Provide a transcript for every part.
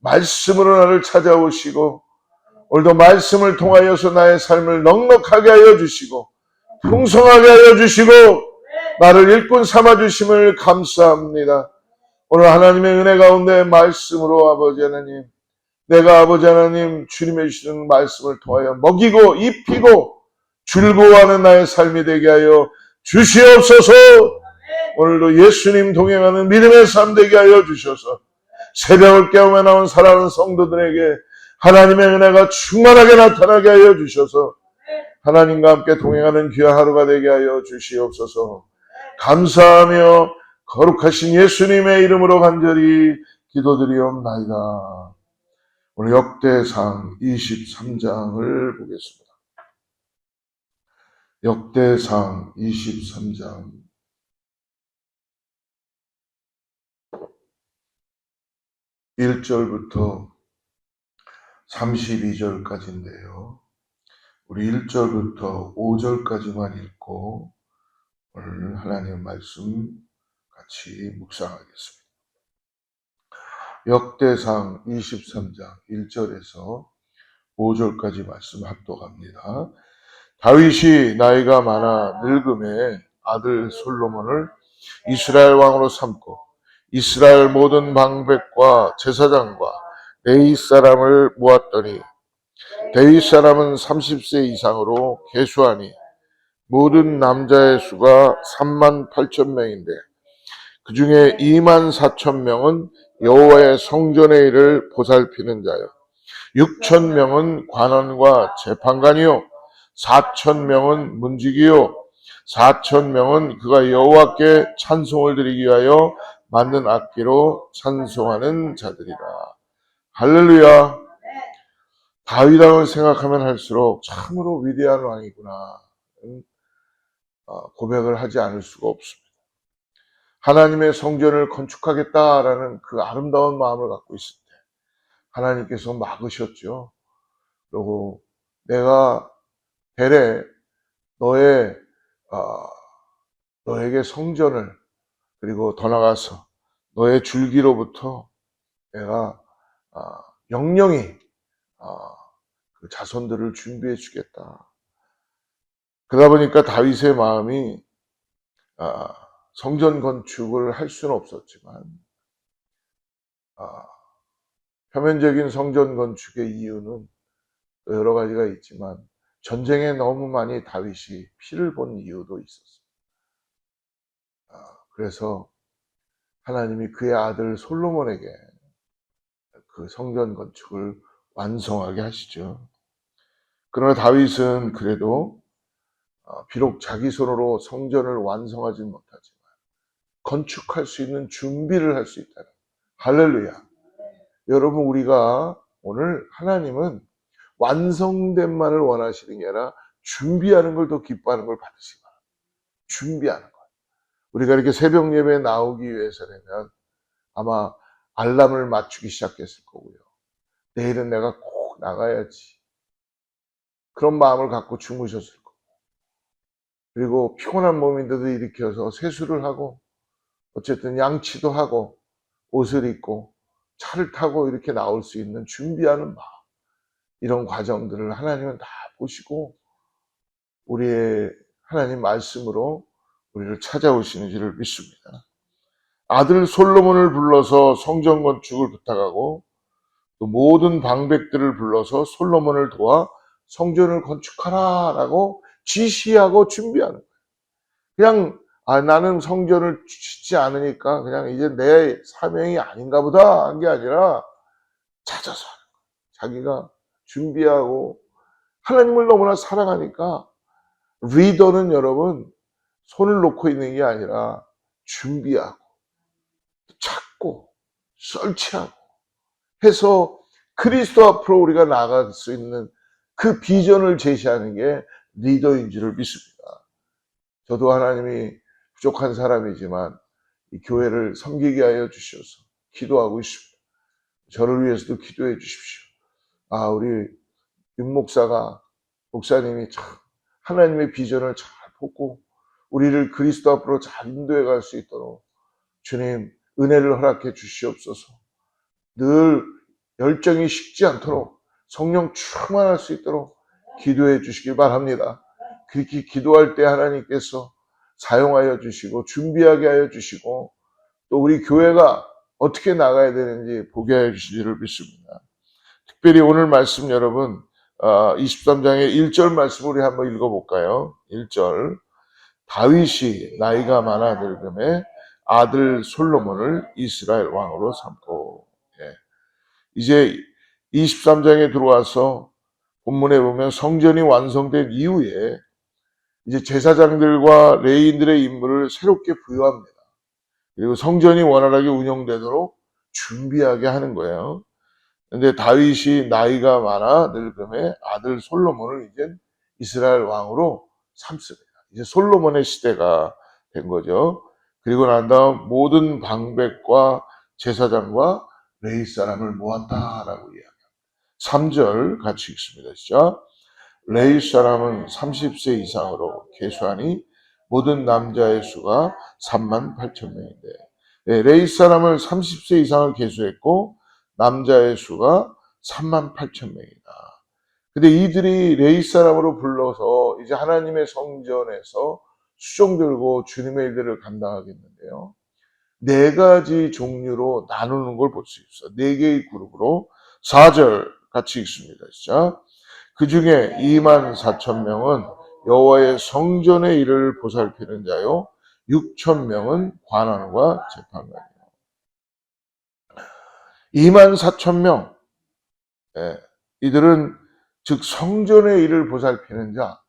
말씀으로 나를 찾아오시고 오늘도 말씀을 통하여서 나의 삶을 넉넉하게 하여 주시고 풍성하게 하여 주시고 나를 일꾼 삼아주심을 감사합니다. 오늘 하나님의 은혜 가운데 말씀으로 아버지 하나님, 내가 아버지 하나님 주님의 주시는 말씀을 통하여 먹이고 입히고 즐거워하는 나의 삶이 되게 하여 주시옵소서. 오늘도 예수님 동행하는 믿음의 삶 되게 하여 주셔서 새벽을 깨우며 나온 사랑하는 성도들에게 하나님의 은혜가 충만하게 나타나게 하여 주셔서 하나님과 함께 동행하는 귀한 하루가 되게 하여 주시옵소서. 감사하며 거룩하신 예수님의 이름으로 간절히 기도드리옵나이다. 오늘 역대상 23장을 보겠습니다. 역대상 23장 1절부터 32절까지인데요. 우리 1절부터 5절까지만 읽고 오늘 하나님의 말씀 같이 묵상하겠습니다. 역대상 23장 1절에서 5절까지 말씀 합독합니다. 다윗이 나이가 많아 늙음에 아들 솔로몬을 이스라엘 왕으로 삼고 이스라엘 모든 방백과 제사장과 데윗 사람을 모았더니 데윗 사람은 30세 이상으로 계수하니 모든 남자의 수가 38,000명인데 그 중에 24,000명은 여호와의 성전의 일을 보살피는 자요 6,000명은 관원과 재판관이요 4,000명은 문지기요 4,000명은 그가 여호와께 찬송을 드리기 위하여 만든 악기로 찬송하는 자들이라. 할렐루야. 다윗 왕을 생각하면 할수록 참으로 위대한 왕이구나 고백을 하지 않을 수가 없습니다. 하나님의 성전을 건축하겠다라는 그 아름다운 마음을 갖고 있을 때 하나님께서 막으셨죠. 그리고 내가 대래 너에게 성전을 그리고 더 나가서 너의 줄기로부터 내가 영영히 그 자손들을 준비해 주겠다. 그러다 보니까 다윗의 마음이 성전 건축을 할 수는 없었지만 표면적인 성전 건축의 이유는 여러 가지가 있지만 전쟁에 너무 많이 다윗이 피를 본 이유도 있었습니다. 그래서 하나님이 그의 아들 솔로몬에게 그 성전 건축을 완성하게 하시죠. 그러나 다윗은 그래도 비록 자기 손으로 성전을 완성하지는 못하지만 건축할 수 있는 준비를 할 수 있다는 할렐루야. 여러분 우리가 오늘 하나님은 완성된만을 원하시는 게 아니라 준비하는 걸 더 기뻐하는 걸 받으시기 바랍니다. 준비하는 것. 우리가 이렇게 새벽 예배에 나오기 위해서라면 아마 알람을 맞추기 시작했을 거고요. 내일은 내가 꼭 나가야지. 그런 마음을 갖고 주무셨을 거고. 그리고 피곤한 몸인데도 일으켜서 세수를 하고 어쨌든 양치도 하고 옷을 입고 차를 타고 이렇게 나올 수 있는 준비하는 마음. 이런 과정들을 하나님은 다 보시고 우리의 하나님 말씀으로 우리를 찾아오시는 줄을 믿습니다. 아들 솔로몬을 불러서 성전 건축을 부탁하고 또 모든 방백들을 불러서 솔로몬을 도와 성전을 건축하라라고 지시하고 준비하는 거예요. 그냥 나는 성전을 짓지 않으니까 그냥 이제 내 사명이 아닌가 보다 한 게 아니라 찾아서 하는 거예요. 자기가 준비하고 하나님을 너무나 사랑하니까 리더는 여러분 손을 놓고 있는 게 아니라 준비하고 찾고 설치하고 해서 그리스도 앞으로 우리가 나아갈 수 있는 그 비전을 제시하는 게 리더인 줄을 믿습니다. 저도 하나님이 부족한 사람이지만 이 교회를 섬기게 하여 주셔서 기도하고 있습니다. 저를 위해서도 기도해 주십시오. 우리 윤 목사님이 참 하나님의 비전을 잘 보고 우리를 그리스도 앞으로 잘 인도해 갈 수 있도록 주님 은혜를 허락해 주시옵소서. 늘 열정이 식지 않도록 성령 충만할 수 있도록 기도해 주시길 바랍니다. 그렇게 기도할 때 하나님께서 사용하여 주시고 준비하게 하여 주시고 또 우리 교회가 어떻게 나가야 되는지 보게 하여 주시기를 믿습니다. 특별히 오늘 말씀 여러분 23장의 1절 말씀 우리 한번 읽어볼까요? 1절 다윗이 나이가 많아 늙음에 아들 솔로몬을 이스라엘 왕으로 삼고 이제 23장에 들어와서 본문에 보면 성전이 완성된 이후에 이제 제사장들과 레위인들의 임무를 새롭게 부여합니다. 그리고 성전이 원활하게 운영되도록 준비하게 하는 거예요. 근데 다윗이 나이가 많아 늙음에 아들 솔로몬을 이제 이스라엘 왕으로 삼습니다. 이제 솔로몬의 시대가 된 거죠. 그리고 난 다음 모든 방백과 제사장과 레위 사람을 모았다라고 이야기합니다. 3절 같이 읽습니다. 시작. 레위 사람은 30세 이상으로 계수하니 모든 남자의 수가 38,000명인데 레위 사람을 30세 이상을 계수했고 남자의 수가 38,000명이다. 근데 이들이 레위 사람으로 불러서 이제 하나님의 성전에서 수종 들고 주님의 일들을 감당하겠는데요. 4가지 종류로 나누는 걸 볼 수 있어요. 4개의 그룹으로 4절 같이 읽습니다. 시작. 그 중에 24,000명은 여호와의 성전의 일을 보살피는 자요 6,000명은 관원과 재판관이요. 24,000명 이들은 즉 성전의 일을 보살피는 자,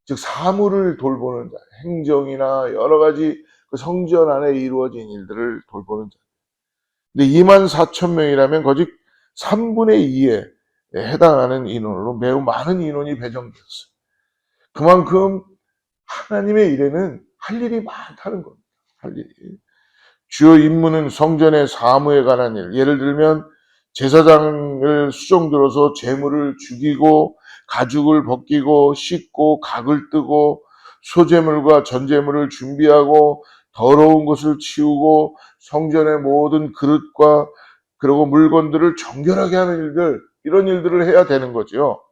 즉 사물을 돌보는 자, 행정이나 여러 가지 그 성전 안에 이루어진 일들을 돌보는 자. 근데 24,000명이라면 거짓 3분의 2에 해당하는 인원으로 매우 많은 인원이 배정되었어요. 그만큼 하나님의 일에는 할 일이 많다는 겁니다. 할 일이. 주요 임무는 성전의 사무에 관한 일. 예를 들면 제사장을 수종 들어서 제물을 죽이고 가죽을 벗기고 씻고 각을 뜨고 소제물과 전제물을 준비하고 더러운 것을 치우고 성전의 모든 그릇과 그리고 물건들을 정결하게 하는 일들, 이런 일들을 해야 되는 거죠.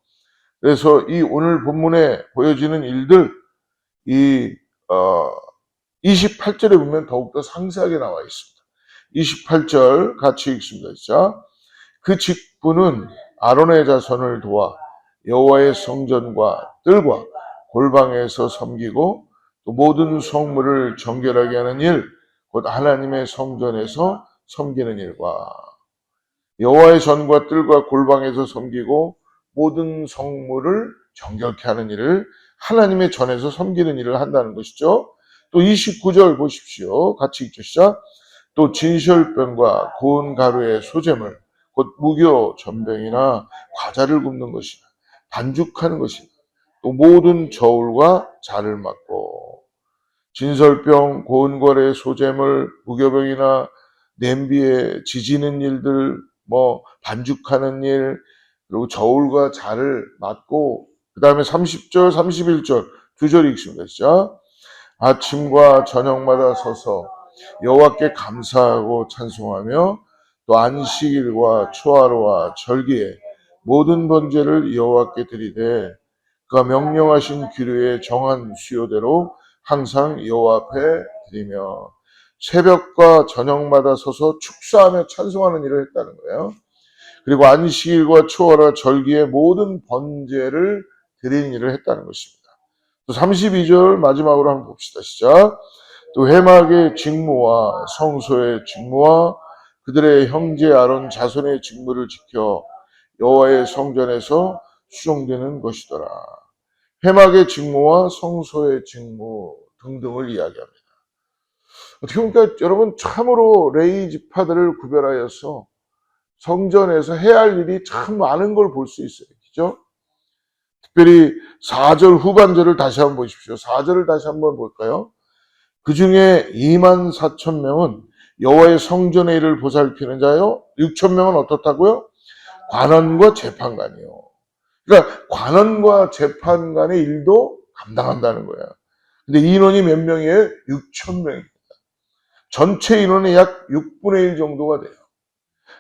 그래서 이 오늘 본문에 보여지는 일들, 28절에 보면 더욱더 상세하게 나와 있습니다. 28절 같이 읽습니다. 자, 그 직분은 아론의 자손을 도와 여호와의 성전과 뜰과 골방에서 섬기고 또 모든 성물을 정결하게 하는 일, 곧 하나님의 성전에서 섬기는 일과 여호와의 전과 뜰과 골방에서 섬기고 모든 성물을 정결케 하는 일을 하나님의 전에서 섬기는 일을 한다는 것이죠. 또 29절 보십시오. 같이 읽죠. 시작. 또 진설병과 고운 가루의 소재물, 곧 무교, 전병이나 과자를 굽는 것이나 반죽하는 것이나 또 모든 저울과 자를 맡고 진설병, 고운 가루의 소재물, 무교병이나 냄비에 지지는 일들, 반죽하는 일, 그리고 저울과 자를 맡고 그 다음에 30절, 31절 두 절 읽습니다. 시작. 아침과 저녁마다 서서 여호와께 감사하고 찬송하며 또 안식일과 초하루와 절기에 모든 번제를 여호와께 드리되 그가 명령하신 규례에 정한 수요대로 항상 여호와 앞에 드리며 새벽과 저녁마다 서서 축사하며 찬송하는 일을 했다는 거예요. 그리고 안식일과 초하루와 절기에 모든 번제를 드리는 일을 했다는 것입니다. 또 32절 마지막으로 한번 봅시다. 시작. 또 회막의 직무와 성소의 직무와 그들의 형제 아론 자손의 직무를 지켜 여호와의 성전에서 수종되는 것이더라. 회막의 직무와 성소의 직무 등등을 이야기합니다. 어떻게 보니까 여러분 참으로 레위 지파들을 구별하여서 성전에서 해야 할 일이 참 많은 걸 볼 수 있어요. 그죠? 특별히 4절 후반절을 다시 한번 보십시오. 4절을 다시 한번 볼까요? 그 중에 24,000명은 여호와의 성전의 일을 보살피는 자요. 6,000명은 어떻다고요? 관원과 재판관이요. 그러니까 관원과 재판관의 일도 감당한다는 거야. 근데 인원이 몇 명이에요? 6,000명입니다. 전체 인원의 약 6분의 1 정도가 돼요.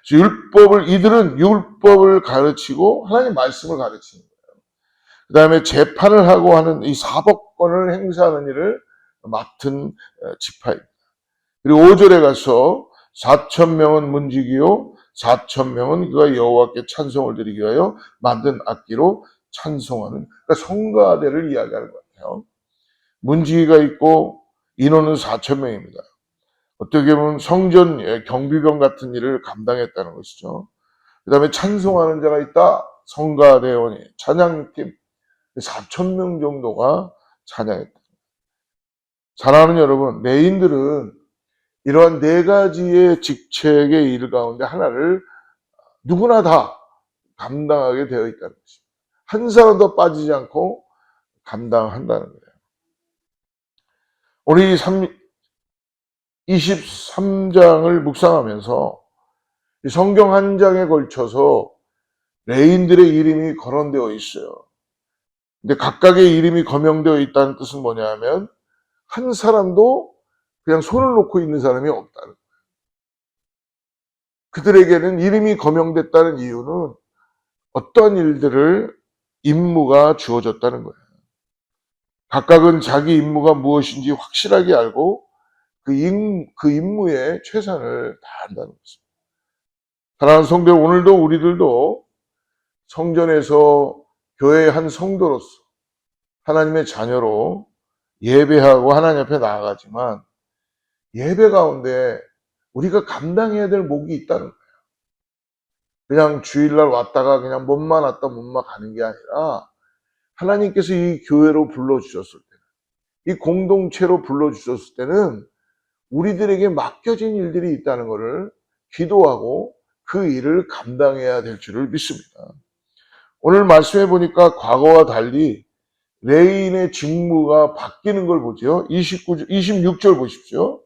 이들은 율법을 가르치고 하나님 말씀을 가르치는 거예요. 그 다음에 재판을 하고 하는 이 사법권을 행사하는 일을 맡은 지파입니다. 그리고 5절에 가서 4천 명은 문지기요 4천 명은 그가 여호와께 찬송을 드리기 위하여 만든 악기로 찬송하는, 그러니까 성가대를 이야기하는 것 같아요. 문지기가 있고 인원은 4천 명입니다. 어떻게 보면 성전 경비병 같은 일을 감당했다는 것이죠. 그 다음에 찬송하는 자가 있다. 성가대원이 찬양팀 4천 명 정도가 찬양했다. 사랑하는 여러분, 레인들은 이러한 네 가지의 직책의 일 가운데 하나를 누구나 다 감당하게 되어 있다는 것입니다. 한 사람도 빠지지 않고 감당한다는 거예요. 우리 23장을 묵상하면서 성경 한 장에 걸쳐서 레인들의 이름이 거론되어 있어요. 근데 각각의 이름이 거명되어 있다는 뜻은 뭐냐 하면 한 사람도 그냥 손을 놓고 있는 사람이 없다는 거예요. 그들에게는 이름이 거명됐다는 이유는 어떠한 일들을 임무가 주어졌다는 거예요. 각각은 자기 임무가 무엇인지 확실하게 알고 그 임무에 최선을 다한다는 것입니다. 사랑하는 성도, 오늘도 우리들도 성전에서 교회의 한 성도로서 하나님의 자녀로 예배하고 하나님 앞에 나아가지만 예배 가운데 우리가 감당해야 될 몫이 있다는 거예요. 그냥 주일날 왔다가 그냥 몸만 왔다 몸만 가는 게 아니라 하나님께서 이 교회로 불러주셨을 때, 이 공동체로 불러주셨을 때는 우리들에게 맡겨진 일들이 있다는 것을 기도하고 그 일을 감당해야 될 줄을 믿습니다. 오늘 말씀해 보니까 과거와 달리 레인의 직무가 바뀌는 걸 보죠. 26절 보십시오.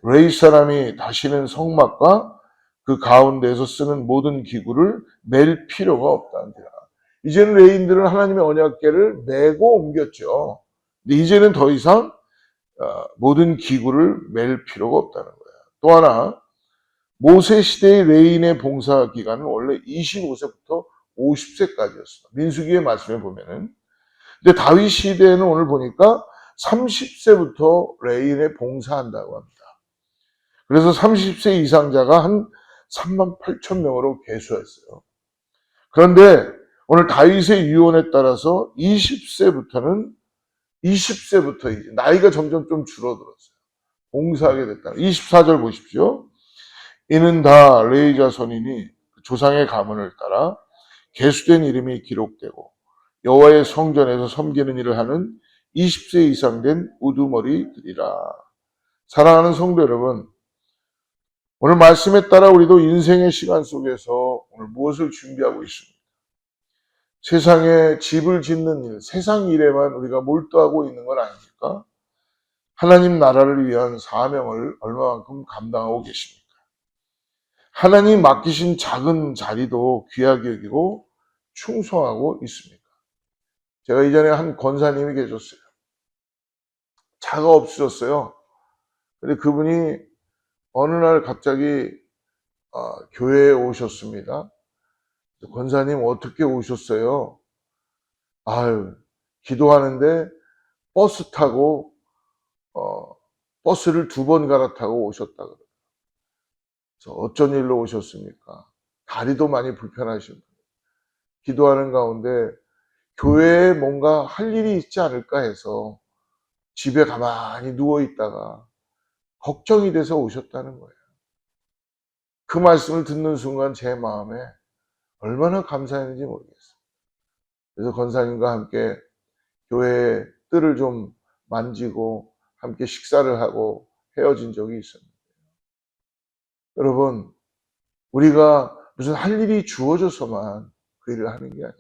레이 사람이 다시는 성막과 그 가운데에서 쓰는 모든 기구를 맬 필요가 없다는데라. 이제는 레인들은 하나님의 언약궤를 메고 옮겼죠. 근데 이제는 더 이상 모든 기구를 맬 필요가 없다는 거예요. 또 하나, 모세 시대의 레인의 봉사 기간은 원래 25세부터 50세까지였어요. 민수기의 말씀에 보면은. 근데 다윗 시대에는 오늘 보니까 30세부터 레인에 봉사한다고 합니다. 그래서 30세 이상자가 한 3만 8천 명으로 계수했어요. 그런데 오늘 다윗의 유언에 따라서 20세부터 이제 나이가 점점 좀 줄어들었어요. 봉사하게 됐다. 24절 보십시오. 이는 다 레위 자손이니 조상의 가문을 따라 계수된 이름이 기록되고 여호와의 성전에서 섬기는 일을 하는 20세 이상 된 우두머리들이라. 사랑하는 성도 여러분, 오늘 말씀에 따라 우리도 인생의 시간 속에서 오늘 무엇을 준비하고 있습니까? 세상에 집을 짓는 일, 세상 일에만 우리가 몰두하고 있는 건 아닙니까? 하나님 나라를 위한 사명을 얼마만큼 감당하고 계십니까? 하나님 맡기신 작은 자리도 귀하게 여기고 충성하고 있습니까? 제가 이전에 한 권사님이 계셨어요. 차가 없으셨어요. 근데 그분이 어느 날 갑자기 교회에 오셨습니다. 권사님 어떻게 오셨어요? 아유, 기도하는데 버스 타고 버스를 2번 갈아타고 오셨다 그래요. 어쩐 일로 오셨습니까? 다리도 많이 불편하신 분. 기도하는 가운데 교회에 뭔가 할 일이 있지 않을까 해서 집에 가만히 누워 있다가 걱정이 돼서 오셨다는 거예요. 그 말씀을 듣는 순간 제 마음에 얼마나 감사했는지 모르겠어요. 그래서 권사님과 함께 교회의 뜰을 좀 만지고 함께 식사를 하고 헤어진 적이 있습니다. 여러분, 우리가 무슨 할 일이 주어져서만 그 일을 하는 게 아니라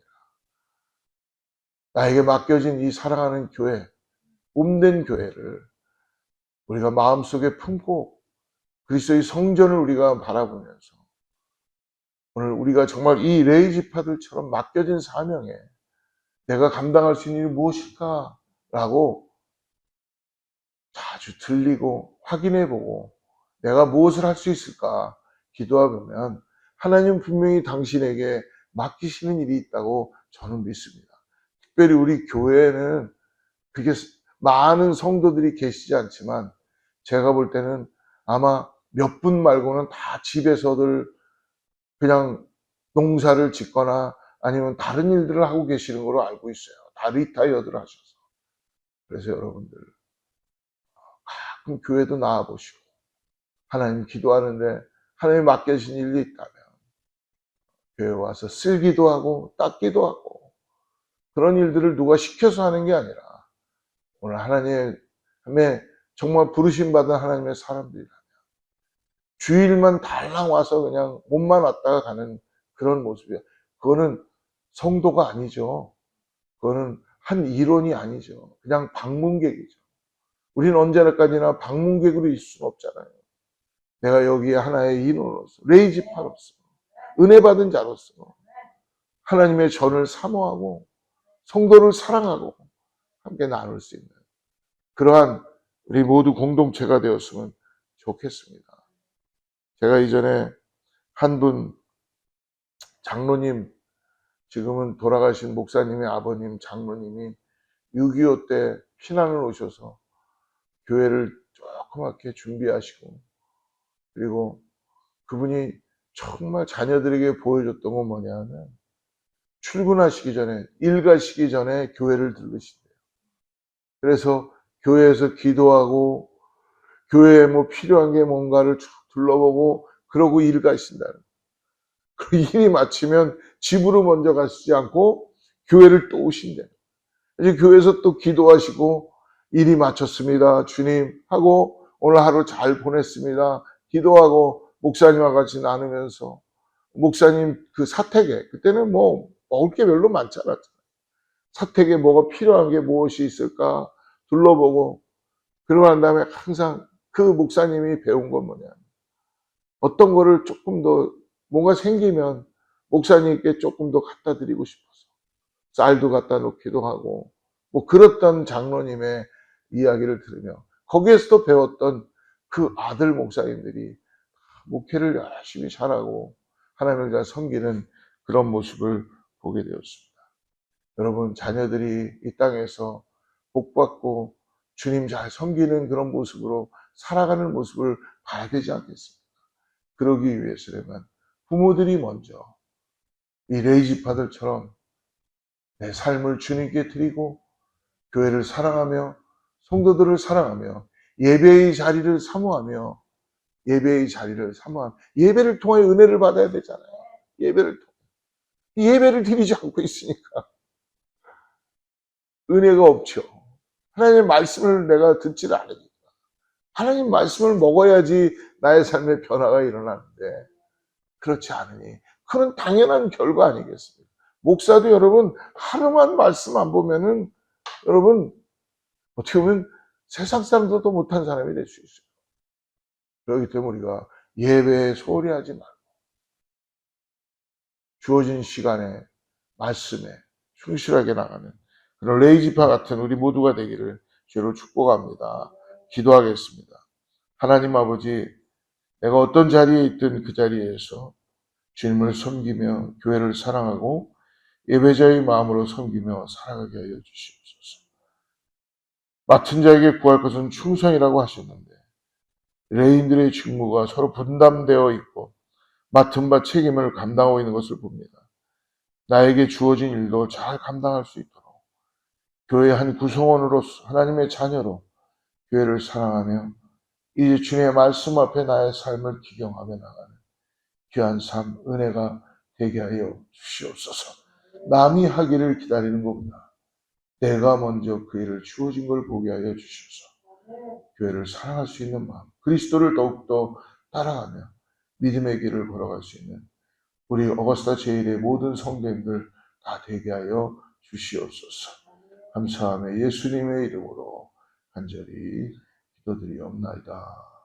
나에게 맡겨진 이 사랑하는 교회, 몸된 교회를 우리가 마음속에 품고 그리스도의 성전을 우리가 바라보면서 오늘 우리가 정말 이 레위 지파들처럼 맡겨진 사명에 내가 감당할 수 있는 일이 무엇일까라고 자주 들리고 확인해보고 내가 무엇을 할 수 있을까 기도해보면 하나님은 분명히 당신에게 맡기시는 일이 있다고 저는 믿습니다. 특별히 우리 교회에는 그게 많은 성도들이 계시지 않지만 제가 볼 때는 아마 몇 분 말고는 다 집에서들 그냥 농사를 짓거나 아니면 다른 일들을 하고 계시는 걸로 알고 있어요. 다 리타이어들 하셔서. 그래서 여러분들 가끔 교회도 나와보시고 하나님 기도하는데 하나님이 맡겨주신 일이 있다면 교회 와서 쓸기도 하고 닦기도 하고 그런 일들을 누가 시켜서 하는 게 아니라 오늘 하나님의 정말 부르심 받은 하나님의 사람들이라면 주일만 달랑 와서 그냥 몸만 왔다가 가는 그런 모습이야. 그거는 성도가 아니죠. 그거는 한 일원이 아니죠. 그냥 방문객이죠. 우리는 언제까지나 방문객으로 있을 수는 없잖아요. 내가 여기에 하나의 인원으로서, 레이지파로서, 은혜 받은 자로서 하나님의 전을 사모하고 성도를 사랑하고 함께 나눌 수 있는 그러한 우리 모두 공동체가 되었으면 좋겠습니다. 제가 이전에 한 분 장로님, 지금은 돌아가신 목사님의 아버님 장로님이 6.25 때 피난을 오셔서 교회를 조그맣게 준비하시고 그리고 그분이 정말 자녀들에게 보여줬던 건 뭐냐면 출근하시기 전에 일 가시기 전에 교회를 들르신대요. 그래서 교회에서 기도하고 교회에 뭐 필요한 게 뭔가를 쭉 둘러보고 그러고 일 가신다는 거예요. 그 일이 마치면 집으로 먼저 가시지 않고 교회를 또 오신대요. 이제 교회에서 또 기도하시고 일이 마쳤습니다. 주님 하고 오늘 하루 잘 보냈습니다. 기도하고 목사님과 같이 나누면서 목사님 그 사택에 그때는 뭐 먹을 게 별로 많지 않았잖아요. 사택에 뭐가 필요한 게 무엇이 있을까 둘러보고 그러고 난 다음에 항상 그 목사님이 배운 건 뭐냐. 어떤 거를 조금 더 뭔가 생기면 목사님께 조금 더 갖다 드리고 싶어서 쌀도 갖다 놓기도 하고 뭐 그랬던 장로님의 이야기를 들으며 거기에서도 배웠던 그 아들 목사님들이 목회를 열심히 잘하고 하나님을 잘 섬기는 그런 모습을 보게 되었습니다. 여러분 자녀들이 이 땅에서 복받고 주님 잘 섬기는 그런 모습으로 살아가는 모습을 봐야 되지 않겠습니까? 그러기 위해서라면 부모들이 먼저 이 레이지파들처럼 내 삶을 주님께 드리고 교회를 사랑하며 성도들을 사랑하며 예배의 자리를 사모하며 예배를 통해 은혜를 받아야 되잖아요. 예배를 드리지 않고 있으니까 은혜가 없죠. 하나님의 말씀을 내가 듣지를 않으니까 하나님 말씀을 먹어야지 나의 삶의 변화가 일어나는데 그렇지 않으니 그런 당연한 결과 아니겠습니까? 목사도 여러분 하루만 말씀 안 보면은 여러분 어떻게 보면 세상 사람들도 못한 사람이 될 수 있어요. 그렇기 때문에 우리가 예배에 소홀히 하지 말고 주어진 시간에 말씀에 충실하게 나가는 그런 레이지파 같은 우리 모두가 되기를 주로 축복합니다. 기도하겠습니다. 하나님 아버지, 내가 어떤 자리에 있든 그 자리에서 주님을 섬기며 교회를 사랑하고 예배자의 마음으로 섬기며 살아가게 하여 주시옵소서. 맡은 자에게 구할 것은 충성이라고 하셨는데 레인들의 직무가 서로 분담되어 있고 맡은 바 책임을 감당하고 있는 것을 봅니다. 나에게 주어진 일도 잘 감당할 수 있도록 교회의 한 구성원으로서 하나님의 자녀로 교회를 사랑하며 이제 주님의 말씀 앞에 나의 삶을 기경하며 나가는 귀한 삶, 은혜가 되게 하여 주시옵소서. 남이 하기를 기다리는 것보다 내가 먼저 그 일을 주어진 걸 보게 하여 주셔서 교회를 사랑할 수 있는 마음, 그리스도를 더욱더 따라가며 믿음의 길을 걸어갈 수 있는 우리 어거스타 제일의 모든 성도님들 다 되게 하여 주시옵소서. 감사하며 예수님의 이름으로 간절히 기도드리옵나이다.